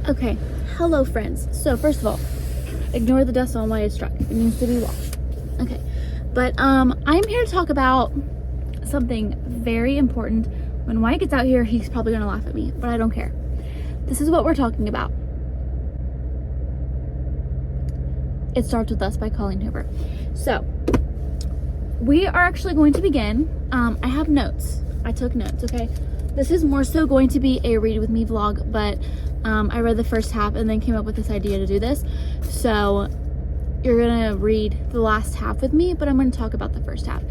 Okay, hello friends. So first of all, ignore the dust on why it's struck. It needs to be washed. Okay, but I'm here to talk about something very important. When Wyatt gets out here, he's probably gonna laugh at me, but I don't care. This is what we're talking about. It Starts With Us by Colleen Hoover. So we are actually going to begin. I have notes. I took notes, okay? This is more so going to be a read with me vlog, but I read the first half and then came up with this idea to do this. So you're gonna read the last half with me, but I'm gonna talk about the first half.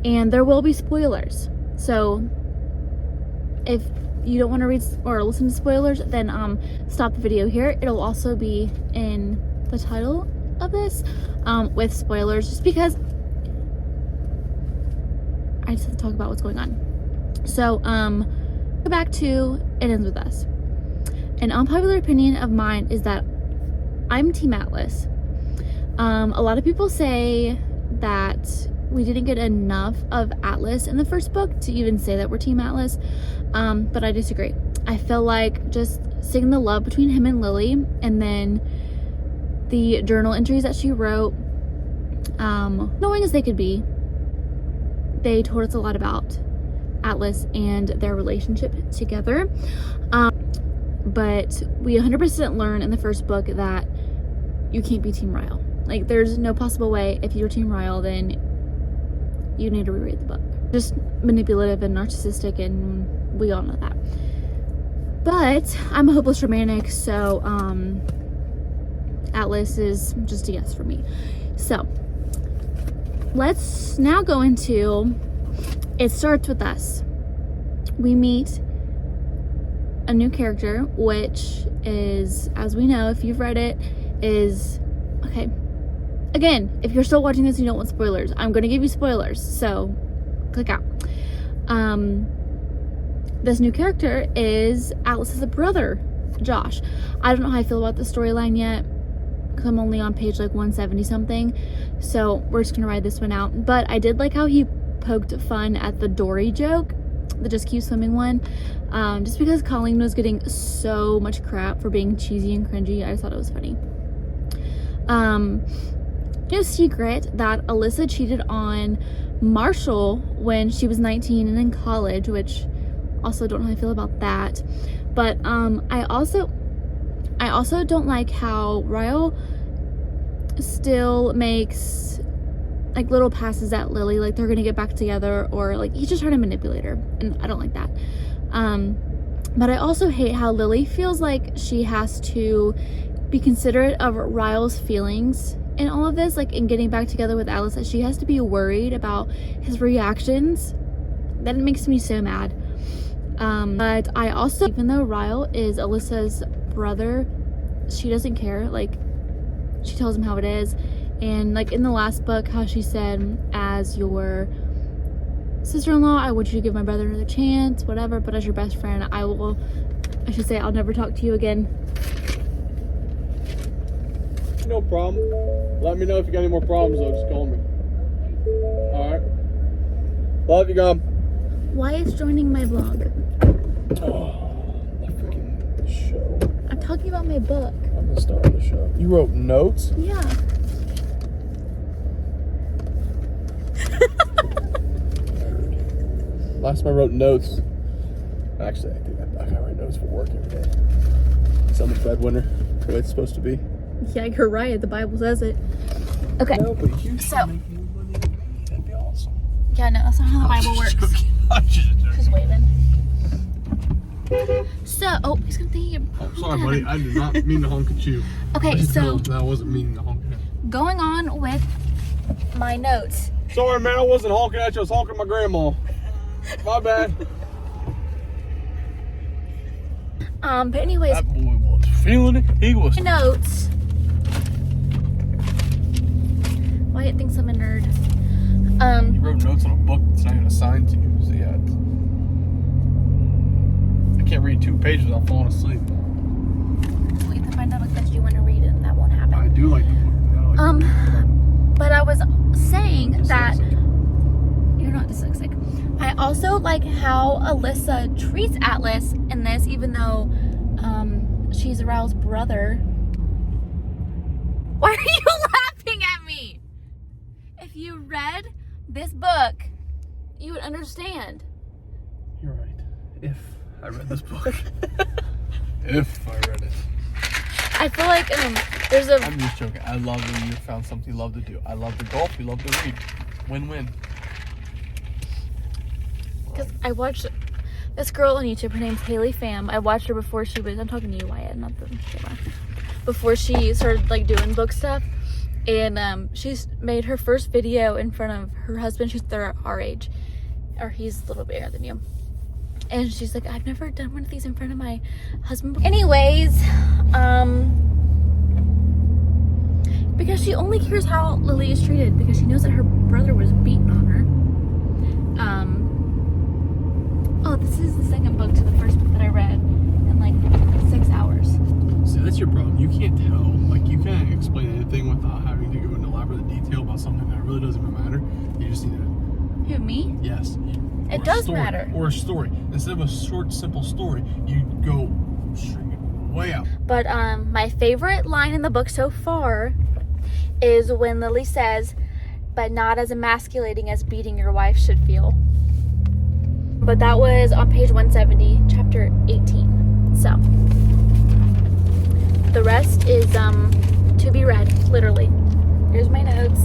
And there will be spoilers. So if you don't want to read or listen to spoilers, then stop the video here. It'll also be in the title of this with spoilers, just because I just have to talk about what's going on. So go back to It Ends With Us. An unpopular opinion of mine is that I'm Team Atlas. A lot of people say that we didn't get enough of Atlas in the first book to even say that we're Team Atlas, but I disagree. I feel like just seeing the love between him and Lily, and then the journal entries that she wrote, knowing as they could be, they told us a lot about Atlas and their relationship together. But we 100% learn in the first book that you can't be Team Ryle. Like, there's no possible way. If you're Team Ryle, then you need to reread the book. Just manipulative and narcissistic, and we all know that. But I'm a hopeless romantic, so Atlas is just a yes for me. So let's now go into It Starts With Us. We meet a new character, which is, as we know, if you've read it, is, okay, again, if you're still watching this and you don't want spoilers, I'm going to give you spoilers, so click out. This new character is Atlas's brother, Josh. I don't know how I feel about the storyline yet, because I'm only on page like 170 something, so we're just gonna ride this one out. But I did like how he poked fun at the Dory joke, the just keep swimming one, just because Colleen was getting so much crap for being cheesy and cringy. I just thought it was funny. No secret that Alyssa cheated on Marshall when she was 19 and in college, which also don't know how I feel about that. But I also don't like how Ryle still makes like little passes at Lily, like they're gonna get back together, or like he's just trying to manipulate her, and I don't like that. But I also hate how Lily feels like she has to be considerate of Ryle's feelings in all of this, like in getting back together with Alice, that she has to be worried about his reactions. That makes me so mad. But I also, even though Ryle is Alyssa's brother, she doesn't care. Like, she tells him how it is. And like in the last book, how she said, as your sister-in-law, I want you to give my brother another chance, whatever, but as your best friend, I should say, I'll never talk to you again. No problem. Let me know if you got any more problems, though. Just call me. Alright. Love you, Gum. Wyatt's joining my vlog. Oh, the freaking show. I'm talking about my book. I'm the star of the show. You wrote notes? Yeah. Last time I wrote notes, actually, I think I write notes for work every day. It's on the breadwinner, the way it's supposed to be. Yeah, you're right. The Bible says it. Okay. No, but you should So, make more money than me. That'd be awesome. yeah, no, that's not how the Bible works. She's waving. So, oh, he's gonna think you. Oh, sorry, buddy. I did not mean to honk at you. Okay, so No, I wasn't meaning to honk at you. going on with my notes. Sorry, man. I wasn't honking at you. I was honking at my grandma. My bad. But anyways, That boy was feeling it. He was. notes. Wyatt thinks I'm a nerd. You wrote notes on a book that's not even assigned to you. So yeah, I can't read 2 pages without falling asleep. So we have to find a book that you want to read, and that won't happen. I do like the book. I like the book. But I was saying I'm that dyslexic. you're not dyslexic. I also like how Alyssa treats Atlas in this, even though she she's Raul's brother. Why are you laughing at me? If you read this book, you would understand. You're right. If I read this book. If I read it. I feel like there's a... I'm just joking. I love that you found something you love to do. I love to golf. You love to read. Win-win. Because I watched this girl on YouTube. Her name's Haley Pham. I watched her before she was... I'm talking to you, Wyatt, not the camera. Before she started like doing book stuff. And she's made her first video in front of her husband. They're our age. Or he's a little bit bigger than you. And she's like, I've never done one of these in front of my husband before. Anyways, because she only cares how Lily is treated because she knows that her brother was beaten on her. Oh, this is the second book to the first book that I read in like 6 hours. See, that's your problem. You can't tell. Like, you can't explain anything without having to go into elaborate detail about something that really doesn't even matter. You just need to... Who, me? Yes. It does matter. Or a story. Instead of a short, simple story, you go string it way out. But my favorite line in the book so far is when Lily says, but not as emasculating as beating your wife should feel. But that was on page 170, chapter 18. So the rest is to be read, literally. Here's my notes.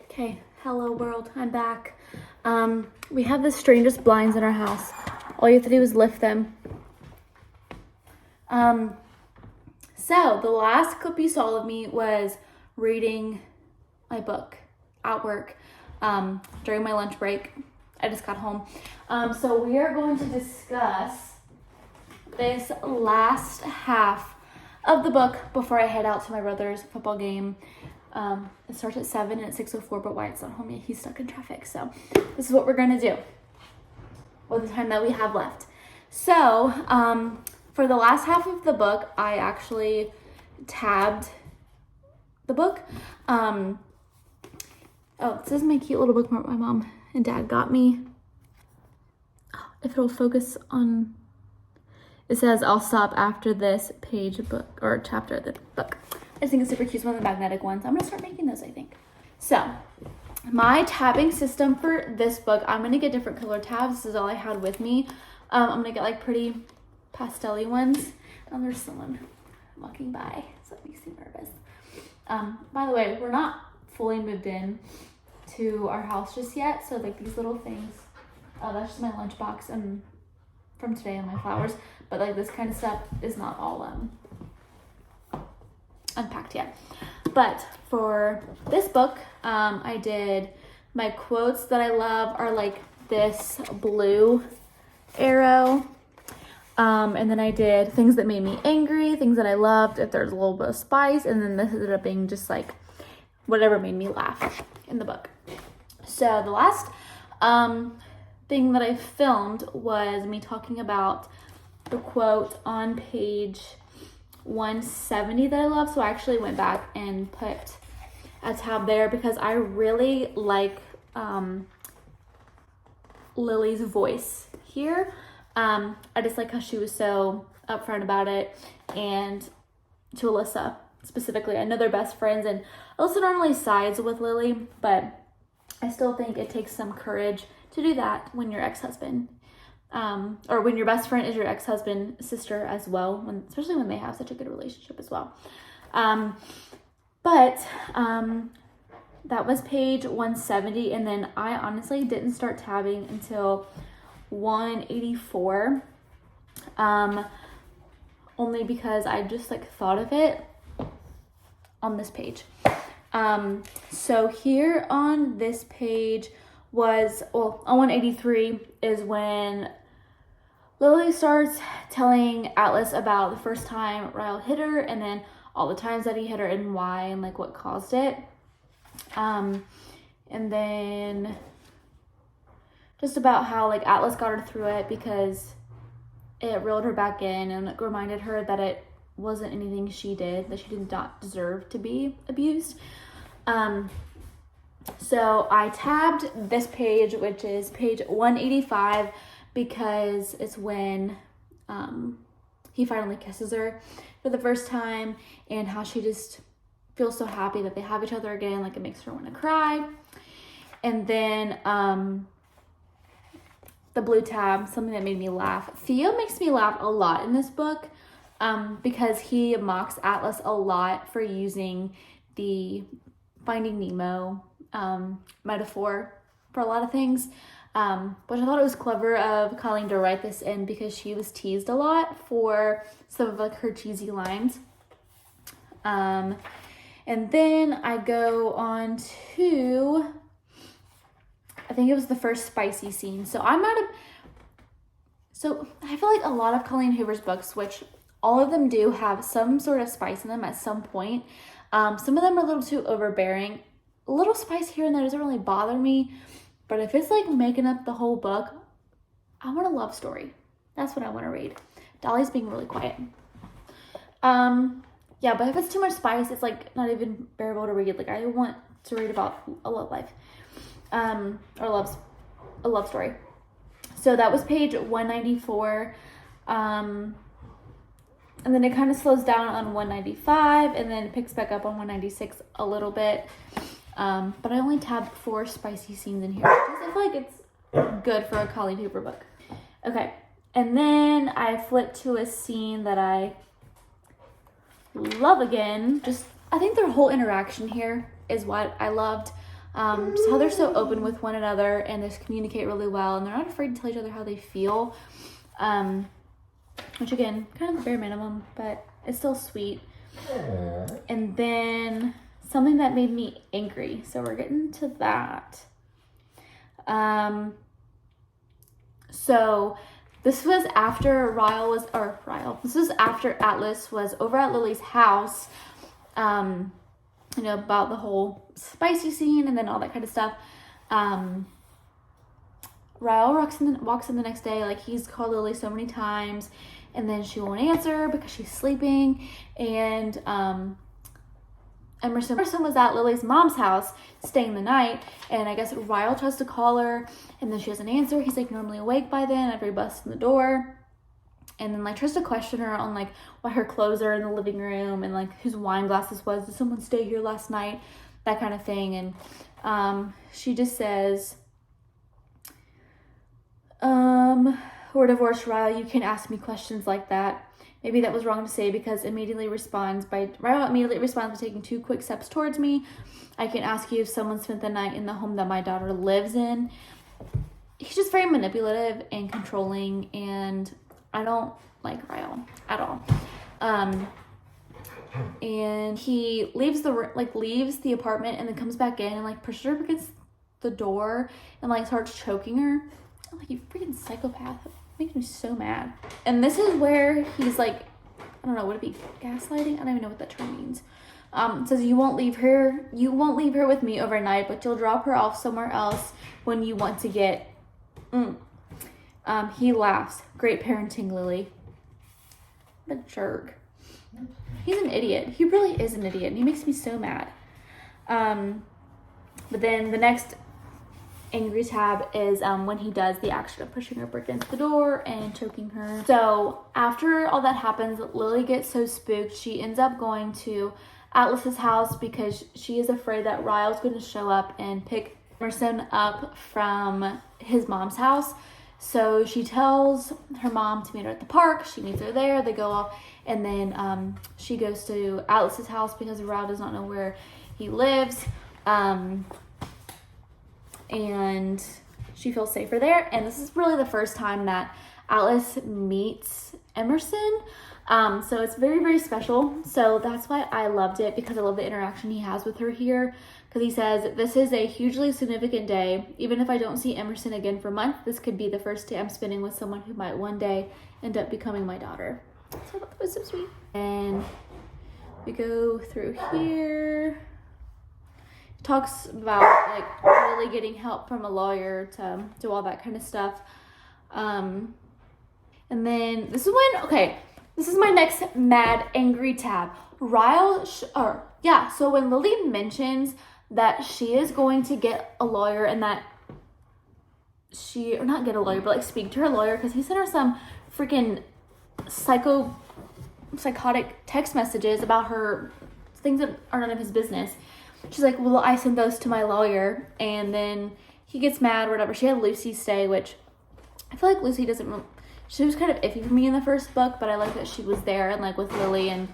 Okay, hello world, I'm back. We have the strangest blinds in our house. All you have to do is lift them. So the last clip you saw of me was reading my book at work during my lunch break. I just got home. So we are going to discuss this last half of the book before I head out to my brother's football game. It starts at 7 and it's 6:04, but Wyatt's not home yet. He's stuck in traffic. So this is what we're going to do with the time that we have left. So for the last half of the book, I actually tabbed the book. Oh, this is my cute little bookmark my mom and dad got me. Oh, if it'll focus on, it says I'll stop after this page book or chapter of the book. I just think it's super cute. It's one of the magnetic ones. I'm going to start making those, I think. So, my tabbing system for this book, I'm going to get different color tabs. This is all I had with me. I'm going to get like pretty pastel-y ones. And there's someone walking by, so that makes me nervous. By the way, we're not fully moved in to our house just yet. So, like these little things, that's just my lunchbox and from today and my flowers. But like this kind of stuff is not all unpacked yet. But for this book, I did my quotes that I love are like this blue arrow. And then I did things that made me angry, things that I loved, if there's a little bit of spice, and then this ended up being just like whatever made me laugh in the book. So the last thing that I filmed was me talking about the quote on page 170 that I love. So I actually went back and put a tab there because I really like Lily's voice here. I just like how she was so upfront about it, and to Alyssa specifically. I know they're best friends, and Alyssa normally sides with Lily, but I still think it takes some courage to do that when your ex-husband or when your best friend is your ex-husband sister as well, especially when they have such a good relationship as well. But that was page 170, and then I honestly didn't start tabbing until 184, only because I just like thought of it on this page. So here on this page was, well, on 183 is when Lily starts telling Atlas about the first time Ryle hit her, and then all the times that he hit her and why, and like what caused it. And then just about how like Atlas got her through it because it reeled her back in and it reminded her that it wasn't anything she did, that she did not deserve to be abused. So I tabbed this page, which is page 185, because it's when he finally kisses her for the first time, and how she just feels so happy that they have each other again. Like, it makes her want to cry. And then the blue tab, something that made me laugh. Theo makes me laugh a lot in this book, because he mocks Atlas a lot for using the Finding Nemo metaphor for a lot of things, which I thought it was clever of Colleen to write this in, because she was teased a lot for some of like her cheesy lines. And then I go on to, I think it was the first spicy scene. So I feel like a lot of Colleen Hoover's books, which all of them do have some sort of spice in them at some point. Some of them are a little too overbearing. A little spice here and there doesn't really bother me, but if it's like making up the whole book, I want a love story. That's what I want to read. Dolly's being really quiet. Yeah, but if it's too much spice, it's like not even bearable to read. Like, I want to read about a love life, or a love story. So that was page 194. And then it kind of slows down on 195, and then it picks back up on 196 a little bit. But I only tabbed 4 spicy scenes in here, because I feel like it's good for a Colleen Hoover book. Okay, and then I flipped to a scene that I love again. I think their whole interaction here is what I loved. Just how they're so open with one another, and they just communicate really well, and they're not afraid to tell each other how they feel. Which again, kind of the bare minimum, but it's still sweet. And then something that made me angry. So we're getting to that. So this was after this was after Atlas was over at Lily's house, about the whole spicy scene and then all that kind of stuff. Ryle walks in the next day, like he's called Lily so many times, and then she won't answer because she's sleeping. And Emerson was at Lily's mom's house staying the night, and I guess Ryle tries to call her, and then she doesn't answer. He's like normally awake by then after he busts in the door, and then like tries to question her on like why her clothes are in the living room, and like whose wine glass this was. Did someone stay here last night? That kind of thing. And she just says, we're divorced, Ryle. You can't ask me questions like that. Maybe that was wrong to say, because Ryle immediately responds by taking 2 quick steps towards me. I can ask you if someone spent the night in the home that my daughter lives in. He's just very manipulative and controlling, and I don't like Ryle at all. And he leaves the apartment, and then comes back in and like pushes her against the door and like starts choking her. I'm like, you freaking psychopath. It makes me so mad. And this is where he's like, I don't know, would it be gaslighting? I don't even know what that term means. It says, you won't leave her with me overnight, but you'll drop her off somewhere else when you want to get. He laughs. Great parenting, Lily. What a jerk. He's an idiot. He really is an idiot, and he makes me so mad. But then the next angry tab is when he does the action of pushing her against the door and choking her. So after all that happens, Lily gets so spooked, she ends up going to Atlas's house because she is afraid that Ryle's going to show up and pick Emerson up from his mom's house. So she tells her mom to meet her at the park. She meets her there. They go off, and then she goes to Atlas's house because Ryle does not know where he lives. And she feels safer there. And this is really the first time that Atlas meets Emerson. So it's very, very special. So that's why I loved it, because I love the interaction he has with her here. Because he says, this is a hugely significant day. Even if I don't see Emerson again for months, this could be the first day I'm spending with someone who might one day end up becoming my daughter. So I thought that was so sweet. And we go through here. Talks about like really getting help from a lawyer to do all that kind of stuff. And then this is my next mad angry tab. So when Lily mentions that she is going to get a lawyer, and that or not get a lawyer, but like speak to her lawyer, because he sent her some freaking psychotic text messages about her things that are none of his business. She's like, well, I sent those to my lawyer, and then he gets mad or whatever. She had Lucy stay, which I feel like Lucy she was kind of iffy for me in the first book, but I like that she was there and like with Lily, and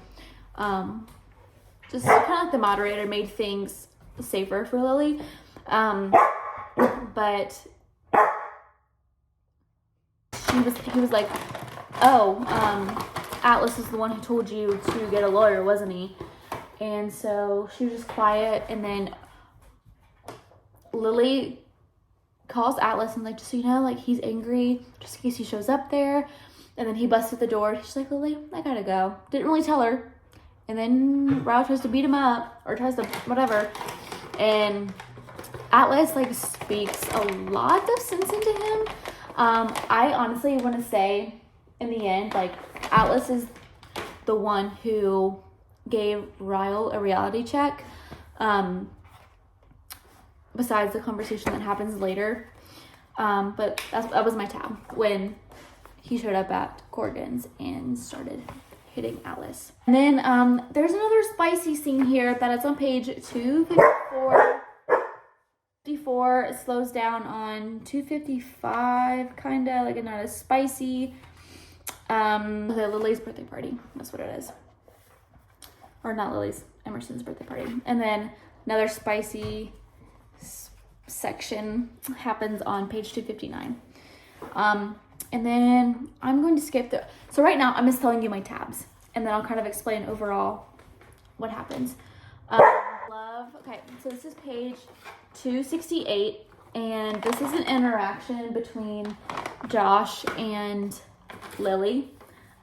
just kind of like the moderator made things safer for Lily. But he was like, oh, Atlas is the one who told you to get a lawyer, wasn't he? And so she was just quiet, and then Lily calls Atlas and like, just so you know, like, he's angry, just in case he shows up there. And then he busts at the door. She's like, Lily, I gotta go. Didn't really tell her. And then Rao tries to beat him up, or tries to whatever. And Atlas like speaks a lot of sense into him. I honestly want to say, in the end, like, Atlas is the one who gave Ryle a reality check. Besides the conversation that happens later. But that was my tab when he showed up at Corrigan's and started hitting Atlas. And then there's another spicy scene here that is on page 254. 54, it slows down on 255, kind of like not as spicy. Okay, Lily's birthday party, that's what it is. Or not Lily's, Emerson's birthday party. And then another spicy section happens on page 259. And then I'm going to skip through. So right now I'm just telling you my tabs, and then I'll kind of explain overall what happens. Okay, so this is page 268, and this is an interaction between Josh and Lily.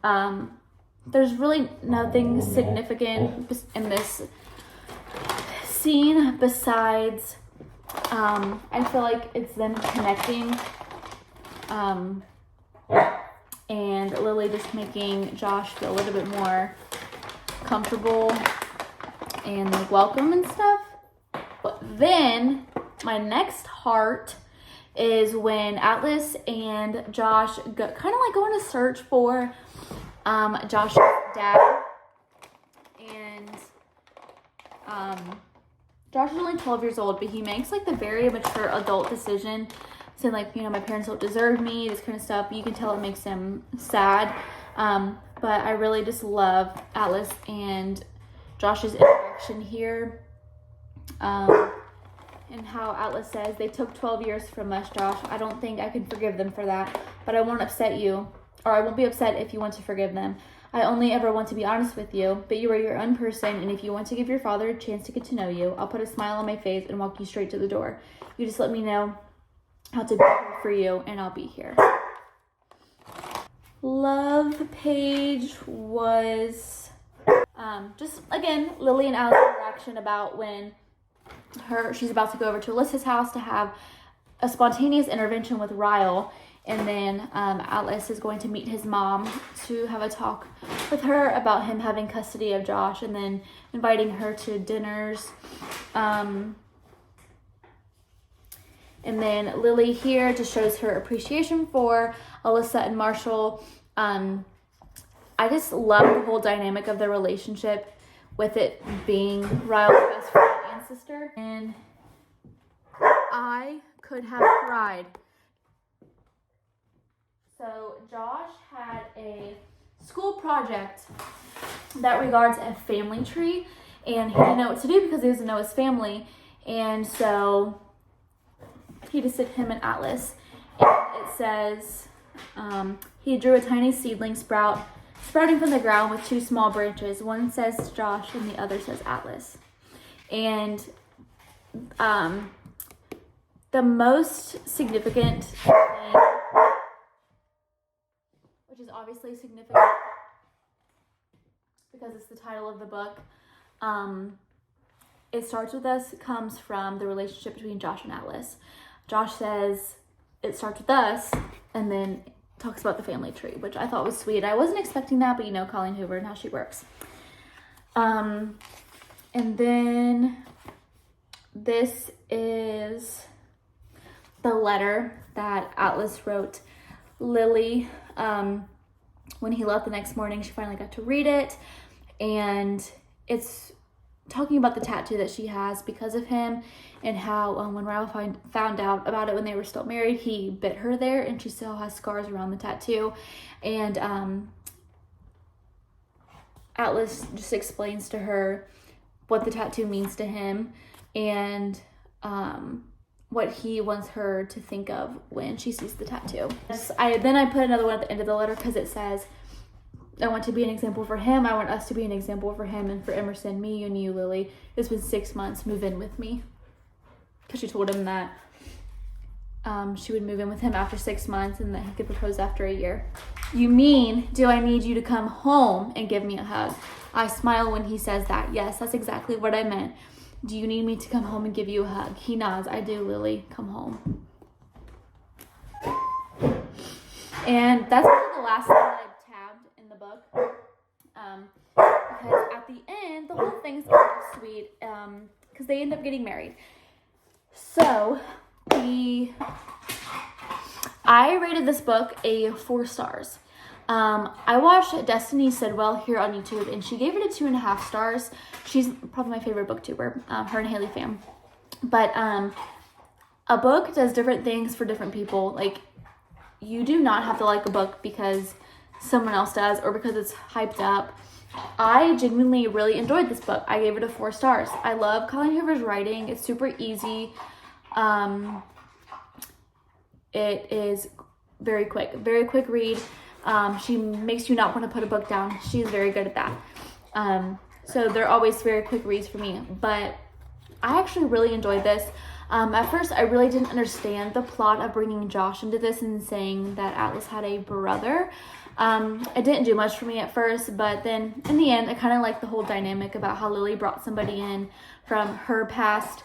There's really nothing significant in this scene besides I feel like it's them connecting, and Lily just making Josh feel a little bit more comfortable and like welcome and stuff. But then my next heart is when Atlas and Josh kind of like go on a search for Josh's dad, and Josh is only 12 years old, but he makes like the very mature adult decision, saying like, you know, my parents don't deserve me, this kind of stuff. You can tell it makes him sad. But I really just love Atlas and Josh's interaction here. And how Atlas says, they took 12 years from us, Josh. I don't think I can forgive them for that, but I won't upset you, or I won't be upset if you want to forgive them. I only ever want to be honest with you, but you are your own person, and if you want to give your father a chance to get to know you, I'll put a smile on my face and walk you straight to the door. You just let me know how to be here for you, and I'll be here. Love page was just, again, Lily and Alice's interaction about when she's about to go over to Alyssa's house to have a spontaneous intervention with Ryle. And then Atlas is going to meet his mom to have a talk with her about him having custody of Josh, and then inviting her to dinners. And then Lily here just shows her appreciation for Alyssa and Marshall. I just love the whole dynamic of their relationship, with it being Ryle's best friend and sister. And I could have cried. So Josh had a school project that regards a family tree, and he didn't know what to do because he doesn't know his family. And so he just did him and Atlas. And it says he drew a tiny seedling sprouting from the ground with two small branches. One says Josh and the other says Atlas. And the most significant thing, which is obviously significant because it's the title of the book, It Starts With Us comes from the relationship between Josh and Atlas. Josh says, it starts with us, and then talks about the family tree, which I thought was sweet. I wasn't expecting that, but you know Colleen Hoover and how she works. And then this is the letter that Atlas wrote Lily. When he left the next morning, she finally got to read it, and it's talking about the tattoo that she has because of him, and how when Ralph found out about it when they were still married, he bit her there, and she still has scars around the tattoo. And Atlas just explains to her what the tattoo means to him, and what he wants her to think of when she sees the tattoo. Then I put another one at the end of the letter because it says, I want to be an example for him. I want us to be an example for him and for Emerson, me and you, Lily. It's been 6 months. Move in with me. Because she told him that she would move in with him after 6 months and that he could propose after a year. You mean, do I need you to come home and give me a hug? I smile when he says that. Yes, that's exactly what I meant. Do you need me to come home and give you a hug? He nods. I do, Lily. Come home. And that's really the last thing that I tabbed in the book. Because at the end, the whole thing's kind of sweet. Because they end up getting married. So, I rated this book a 4 stars. I watched Destiny Sidwell here on YouTube, and she gave it a 2.5 stars. She's probably my favorite booktuber, her and Haley Pham. But a book does different things for different people. Like, you do not have to like a book because someone else does or because it's hyped up. I genuinely really enjoyed this book. I gave it a 4 stars. I love Colleen Hoover's writing. It's super easy. It is very quick read. She makes you not want to put a book down. She's very good at that. So they're always very quick reads for me. But I actually really enjoyed this. At first, I really didn't understand the plot of bringing Josh into this and saying that Atlas had a brother. It didn't do much for me at first, but then in the end, I kind of liked the whole dynamic about how Lily brought somebody in from her past,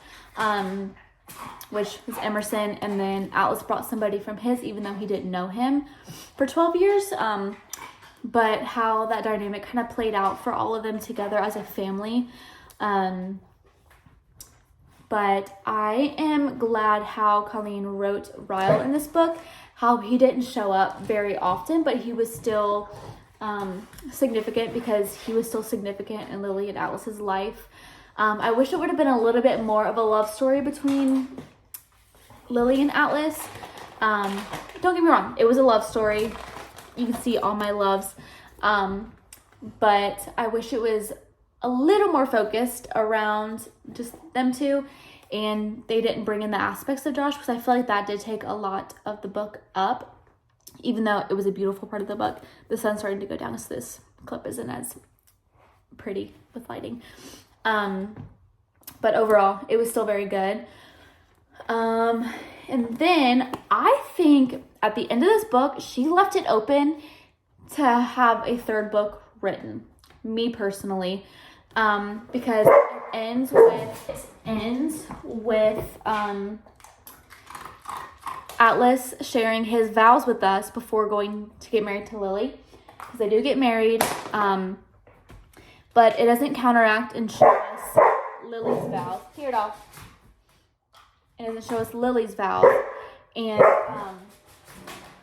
which was Emerson, and then Atlas brought somebody from his, even though he didn't know him for 12 years. But how that dynamic kind of played out for all of them together as a family. But I am glad how Colleen wrote Ryle in this book, how he didn't show up very often, but he was still significant because he was still significant in Lily and Atlas's life. I wish it would have been a little bit more of a love story between Lily and Atlas. Don't get me wrong, it was a love story. You can see all my loves. But I wish it was a little more focused around just them two, and they didn't bring in the aspects of Josh, because I feel like that did take a lot of the book up, even though it was a beautiful part of the book. The sun's starting to go down, so this clip isn't as pretty with lighting. But overall, it was still very good. And then I think at the end of this book, she left it open to have a 3rd book written, me personally, because it ends with Atlas sharing his vows with us before going to get married to Lily, because they do get married, but it doesn't counteract and show us Lily's vows. Here, doll. It doesn't show us Lily's vows, and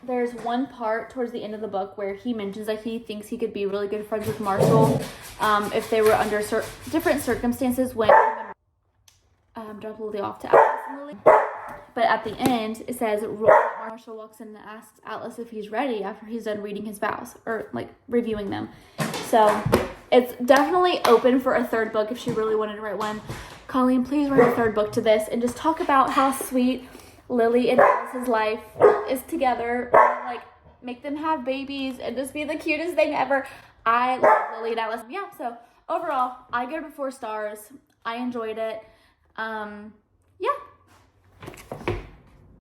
there's one part towards the end of the book where he mentions that he thinks he could be really good friends with Marshall if they were under different circumstances when dropped Lily off to Atlas and Lily. But at the end, it says Marshall walks in and asks Atlas if he's ready after he's done reading his vows, or like reviewing them. So it's definitely open for a 3rd book if she really wanted to write one. Colleen, please write a 3rd book to this and just talk about how sweet Lily and Atlas's life is together. Like, make them have babies and just be the cutest thing ever. I love Lily and Atlas. Yeah, so overall, I give it 4 stars. I enjoyed it.